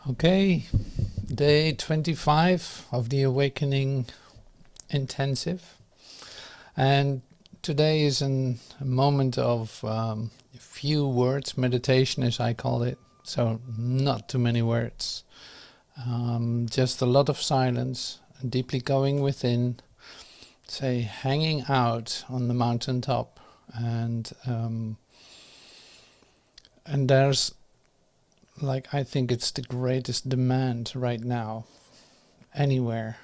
Okay, day 25 of the Awakening Intensive, and today is a moment of few words, meditation as I call it, so not too many words, just a lot of silence, deeply going within, say hanging out on the mountaintop, and there's I think it's the greatest demand right now anywhere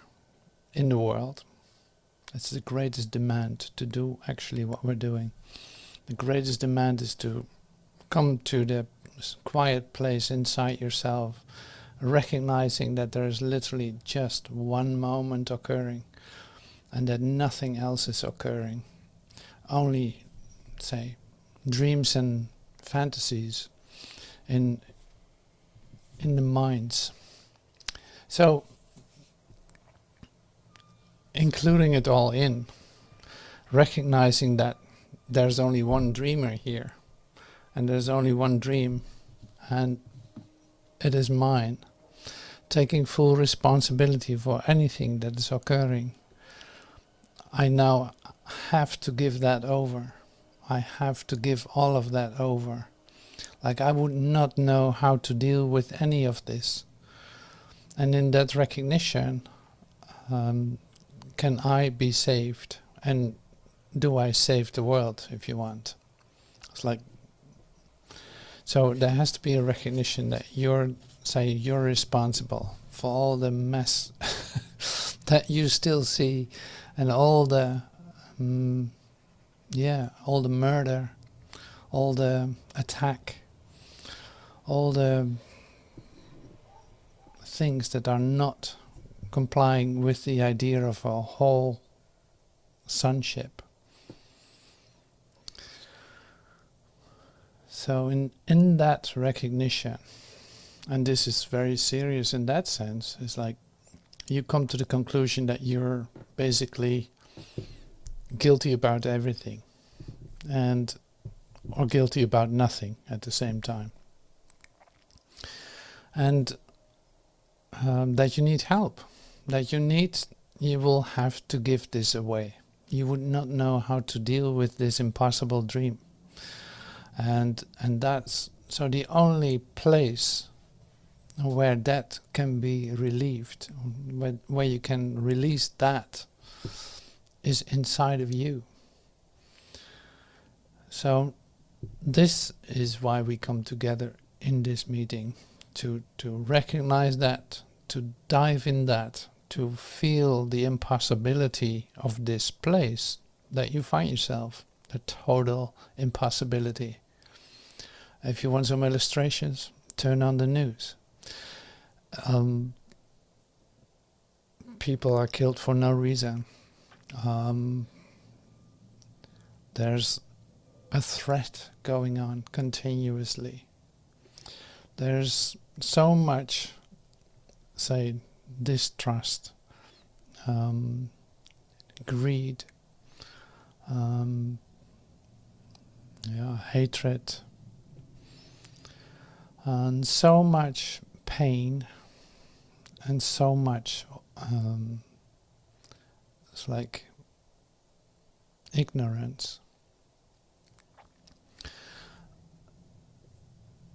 in the world. It's the greatest demand to do actually what we're doing. The greatest demand is to come to the quiet place inside yourself, recognizing that there is literally just one moment occurring and that nothing else is occurring. Only, say, dreams and fantasies in the minds. So, including it all in, recognizing that there's only one dreamer here, and there's only one dream, and it is mine, taking full responsibility for anything that is occurring. I now have to give that over. I have to give all of that over. I would not know how to deal with any of this. And in that recognition, can I be saved? And do I save the world, if you want? It's so there has to be a recognition that you're responsible for all the mess that you still see, and all the, all the murder, all the attack, all the things that are not complying with the idea of a whole sonship. So in that recognition, and this is very serious in that sense, it's you come to the conclusion that you're basically guilty about everything, or guilty about nothing at the same time. And that you need help, that you will have to give this away. You would not know how to deal with this impossible dream. And that's, so the only place where that can be relieved, where you can release that, is inside of you. So this is why we come together in this meeting, to recognize that, to dive in that, to feel the impossibility of this place that you find yourself, the total impossibility. If you want some illustrations, turn on the news. People are killed for no reason. There's a threat going on continuously. There's so much, say, distrust, greed, hatred, and so much pain, and so much it's ignorance.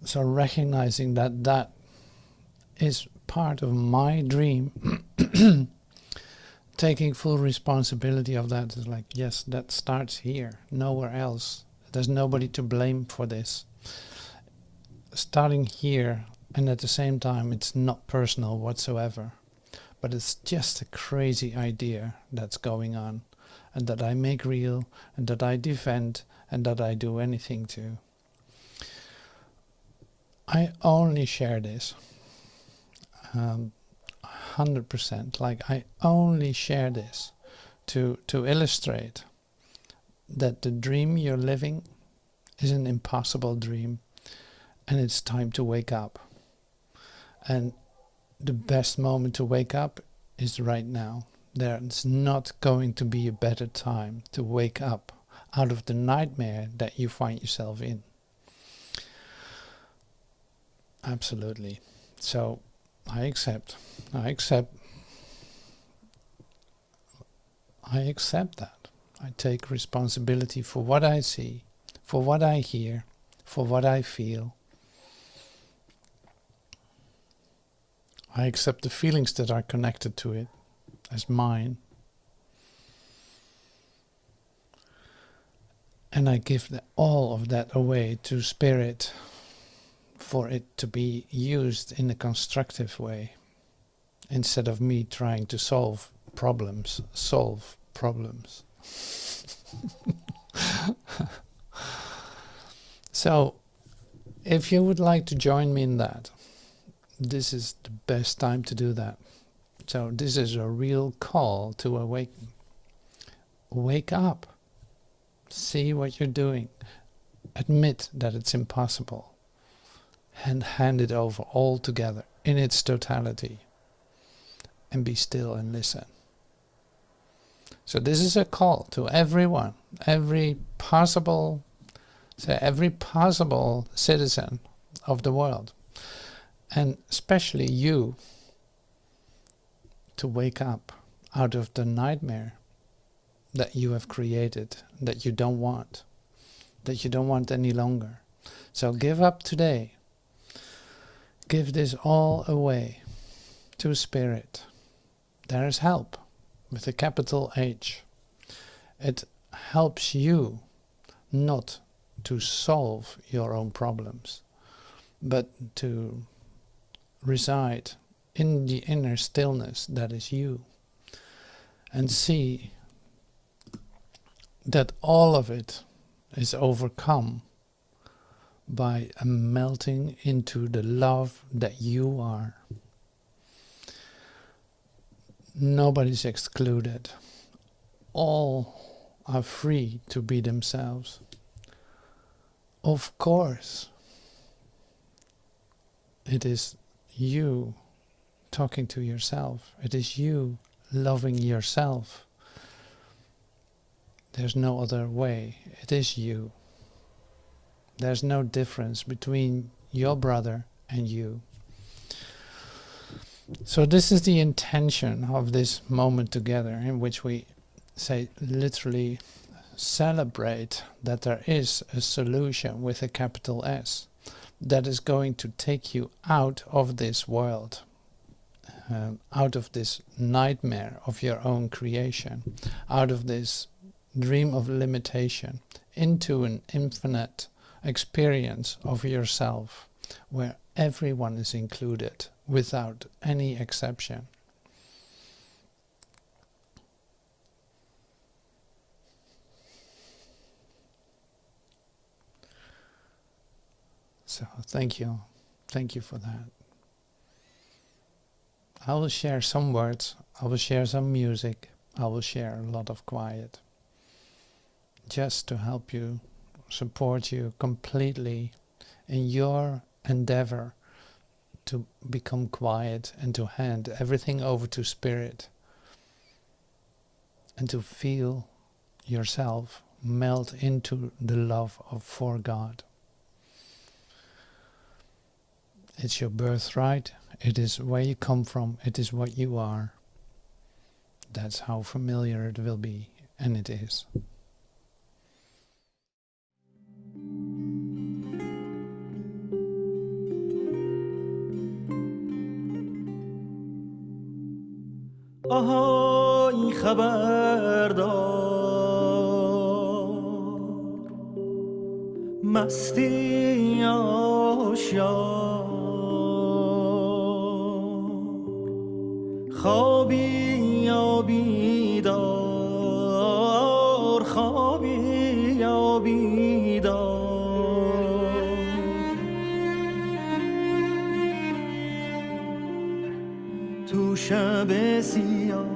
So recognizing that that is part of my dream, taking full responsibility of that is yes, that starts here, nowhere else. There's nobody to blame for this. Starting here, and at the same time it's not personal whatsoever, but it's just a crazy idea that's going on, and that I make real, and that I defend, and that I do anything to. I only share this 100%. I only share this to illustrate that the dream you're living is an impossible dream, and it's time to wake up. And the best moment to wake up is right now. There's not going to be a better time to wake up out of the nightmare that you find yourself in. Absolutely. So I accept. I accept. I accept that. I take responsibility for what I see, for what I hear, for what I feel. I accept the feelings that are connected to it as mine. And I give all of that away to Spirit for it to be used in a constructive way, instead of me trying to solve problems. So, if you would like to join me in that, this is the best time to do that. So this is a real call to awaken. Wake up. See what you're doing. Admit that it's impossible. And hand it over all together in its totality. And be still and listen. So this is a call to everyone, every possible citizen of the world. And especially you, to wake up out of the nightmare that you have created, that you don't want any longer. So give up today. Give this all away to Spirit. There is help with a capital H. It helps you not to solve your own problems, but to reside in the inner stillness that is you, and see that all of it is overcome by a melting into the love that you are. Nobody's excluded. All are free to be themselves. Of course, it is you talking to yourself. It is you loving yourself. There's no other way. It is you. There's no difference between your brother and you. So this is the intention of this moment together, in which we say literally celebrate that there is a solution with a capital S that is going to take you out of this world, out of this nightmare of your own creation, out of this dream of limitation, into an infinite experience of yourself where everyone is included without any exception. So thank you for that. I will share some words, I will share some music, I will share a lot of quiet, just to help you, support you completely in your endeavor to become quiet and to hand everything over to Spirit and to feel yourself melt into the love for God. It's your birthright, it is where you come from, it is what you are. That's how familiar it will be, and it is. آهای خبردار مستی آشیار خوابی یا بیدار خوابی یا بیدار تو شب سیاه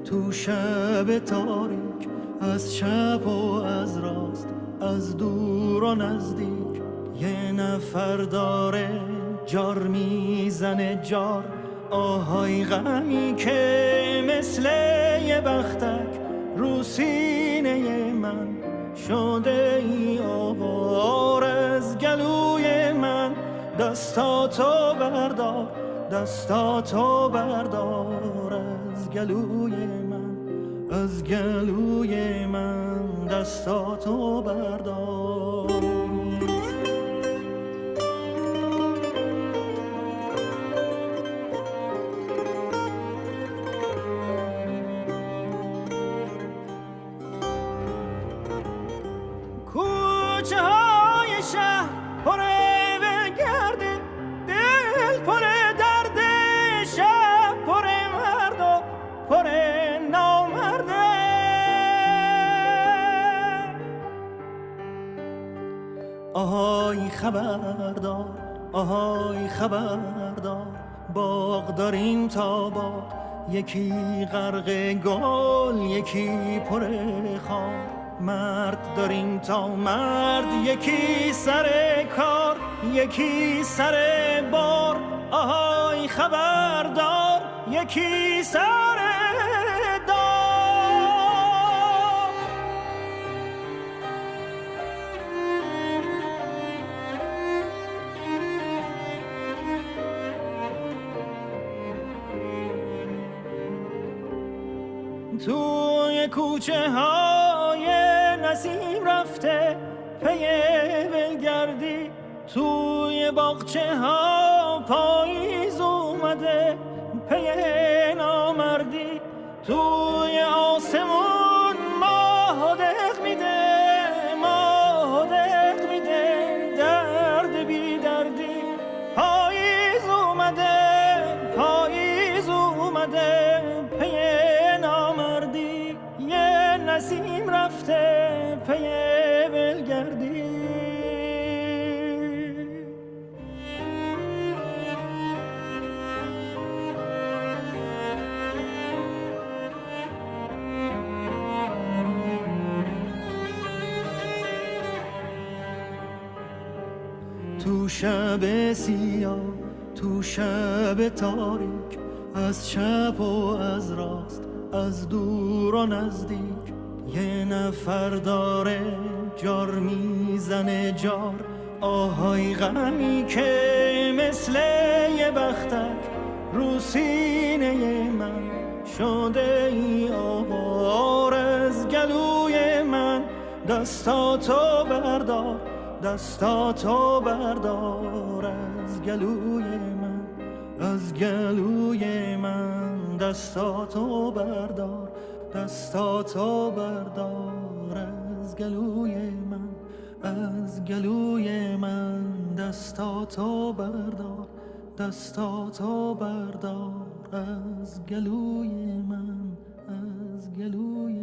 تو شب تاریک از چپ و از راست از دور و نزدیک یه نفر داره جار میزنه جار آهای غمی که مثل یه بختک رو سینه من شده ای آوار از گلوی من دستاتو بردار دستاتو بردار از گلوی من، از گلوی من دستاتو بردار. کوچه های شهر پر ولگرده، دل پر درد، شب پر مرد و پر نامرده. آهای خبردار، آهای خبردار، باغ داریم تا باغ، یکی غرق گل یکی پر خار. مرد داریم تا مرد، یکی سر کار یکی سر بار. آهای خبردار، یکی سر دار. توی کوچه های نسیم رفته پی ولگردی، توی باغچه ها پاییز اومده پی نامردی. توی آسمون ماه دق میده، ماه دق میده درد بی دردی. پاییز اومده، پاییز اومده پی نامردی. یه نسیم رفته پی ولگردی. تو شب سیاه، تو شب تاریک، از چپ و از راست، از دور و نزدیک، یه نفر داره جار میزنه جار. آهای غمی که مثل یه بختک رو سینه من شده ای آوار. از گلوی من دستاتو بردار، دستاتو بردار از گلوی من، از گلوی من دستاتو بردار، دستاتو بردار از گلوی من، از گلوی من دستاتو بردار، دستاتو بردار از گلوی من، از گلوی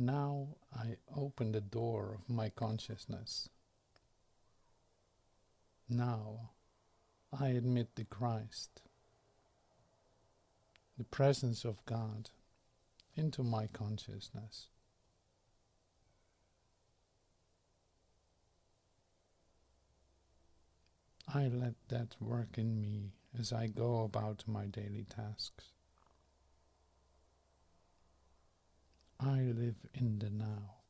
Now I open the door of my consciousness. Now I admit the Christ, the presence of God, into my consciousness. I let that work in me as I go about my daily tasks. I live in the now.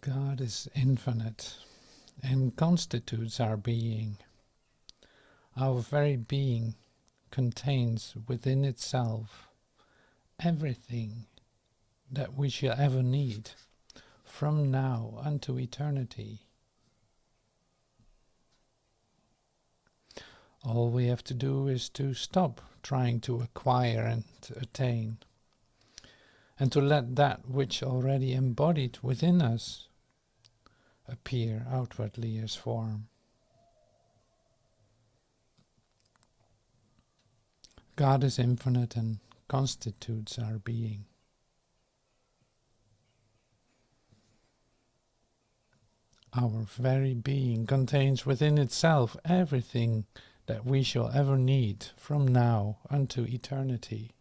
God is infinite and constitutes our being. Our very being contains within itself everything that we shall ever need from now unto eternity. All we have to do is to stop trying to acquire and to attain, and to let that which already embodied within us appear outwardly as form. God is infinite and constitutes our being. Our very being contains within itself everything that we shall ever need from now unto eternity.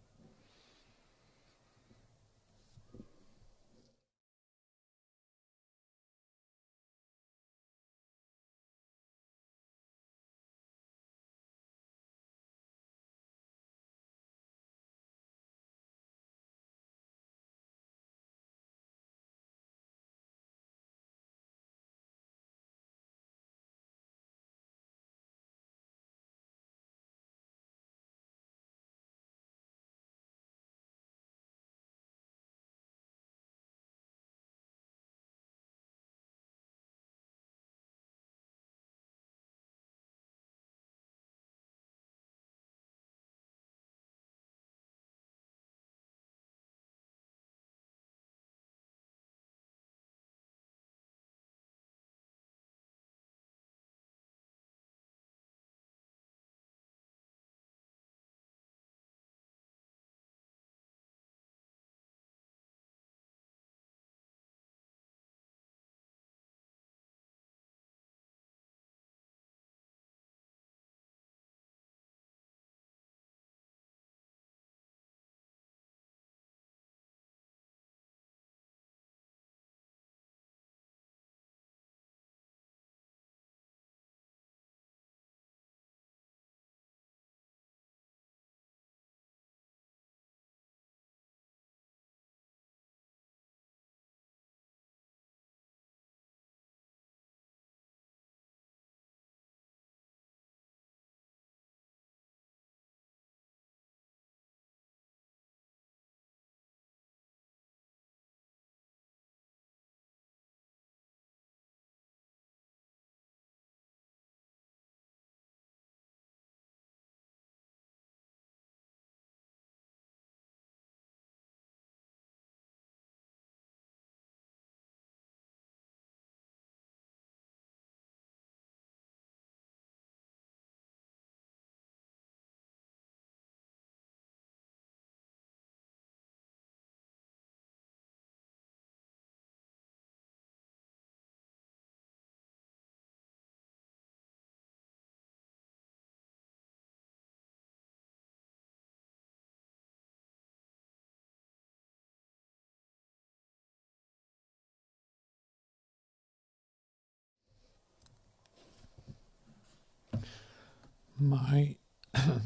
My,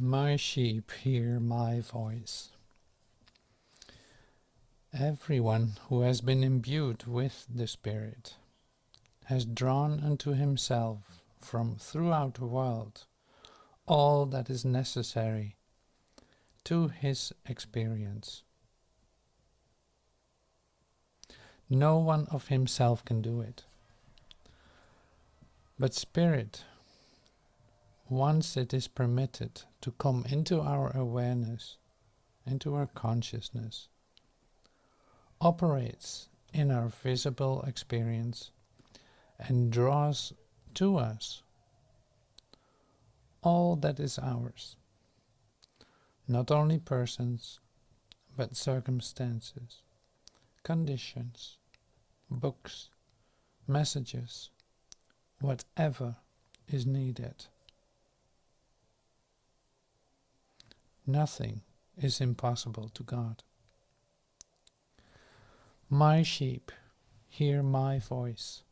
my sheep hear my voice. Everyone who has been imbued with the Spirit has drawn unto himself from throughout the world all that is necessary to his experience. No one of himself can do it. But Spirit, once it is permitted to come into our awareness, into our consciousness, operates in our visible experience and draws to us all that is ours, not only persons, but circumstances, conditions, books, messages, whatever is needed. Nothing is impossible to God. My sheep hear my voice.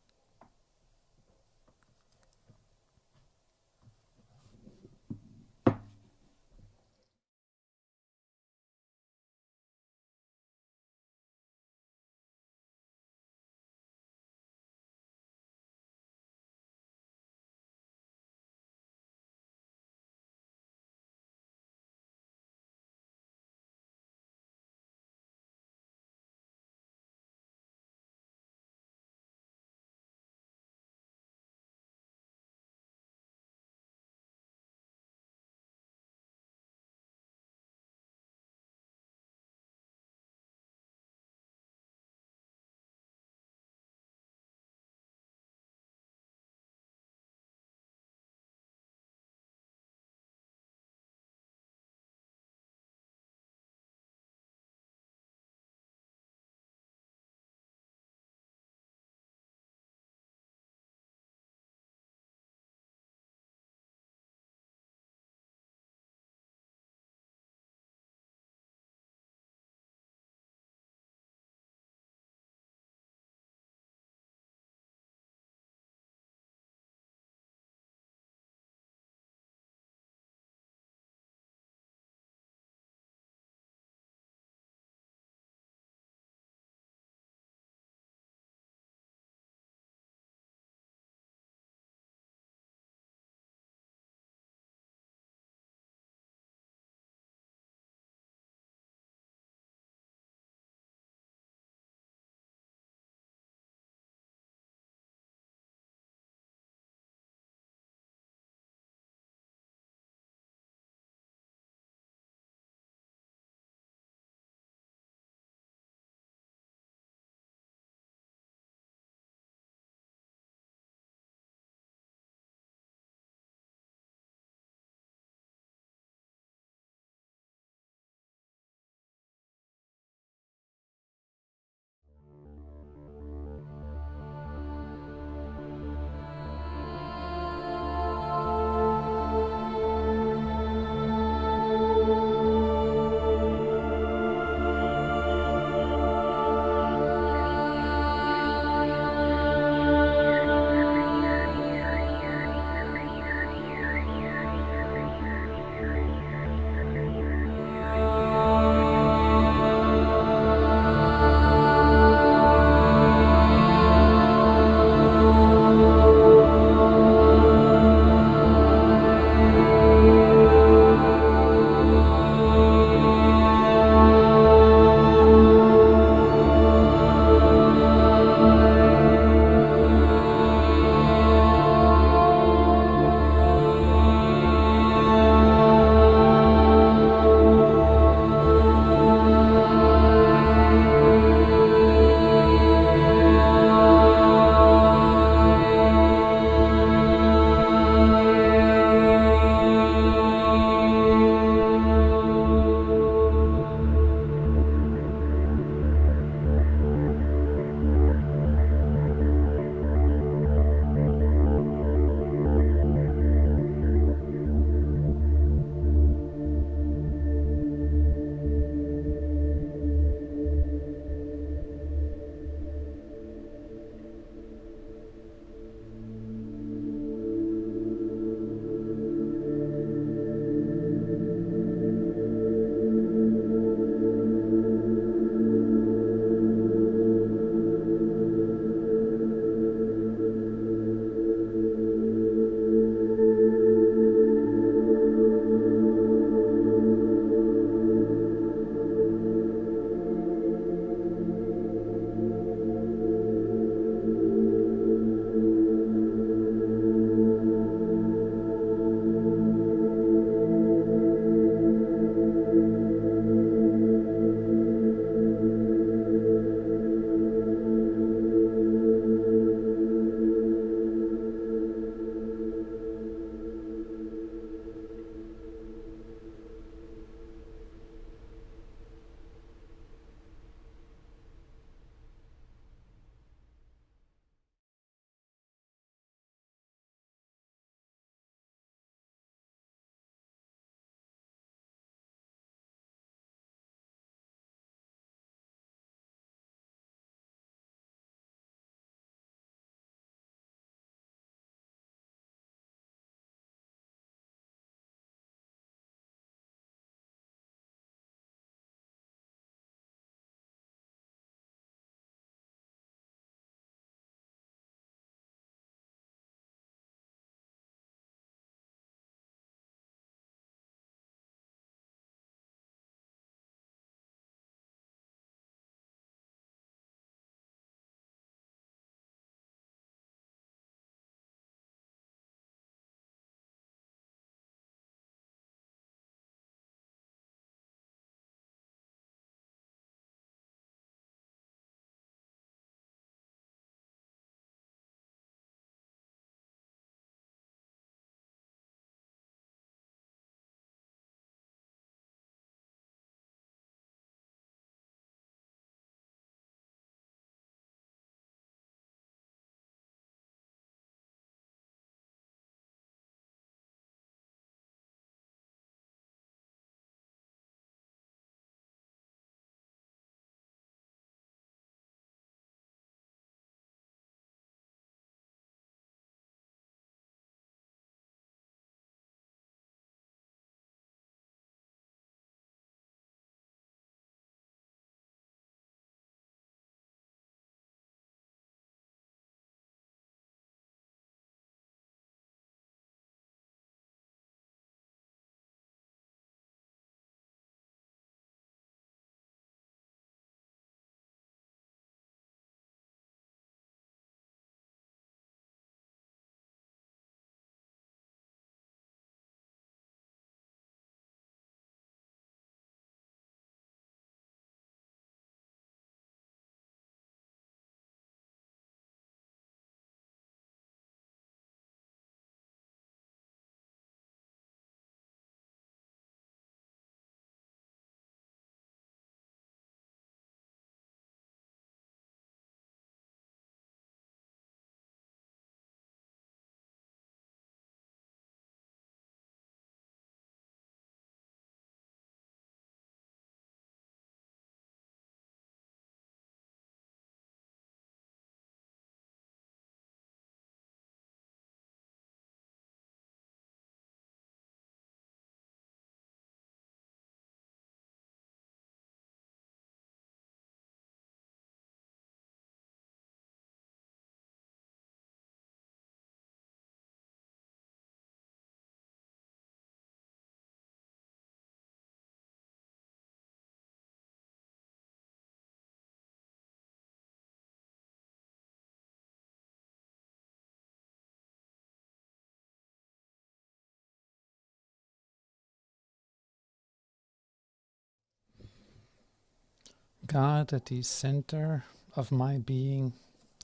God at the center of my being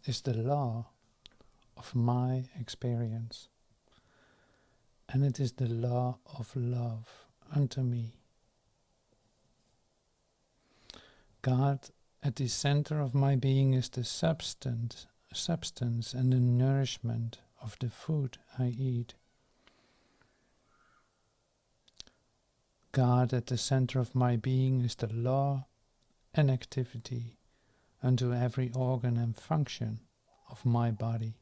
is the law of my experience, and it is the law of love unto me. God at the center of my being is the substance and the nourishment of the food I eat. God at the center of my being is the law and activity unto every organ and function of my body.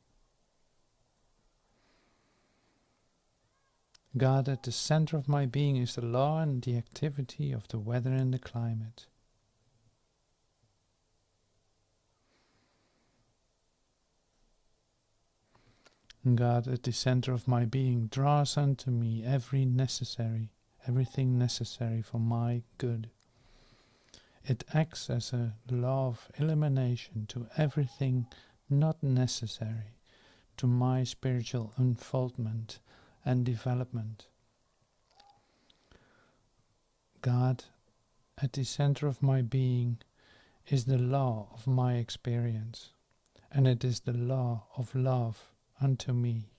God at the center of my being is the law and the activity of the weather and the climate. God at the center of my being draws unto me everything necessary for my good. It acts as a law of elimination to everything not necessary to my spiritual unfoldment and development. God at the center of my being is the law of my experience, and it is the law of love unto me.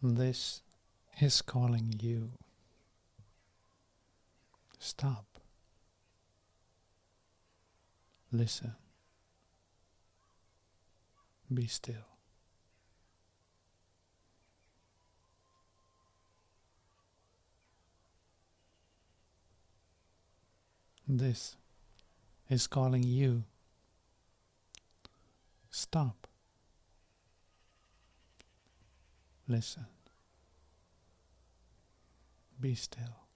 This is calling you. Stop. Listen. Be still. This is calling you. Stop. Listen. Be still.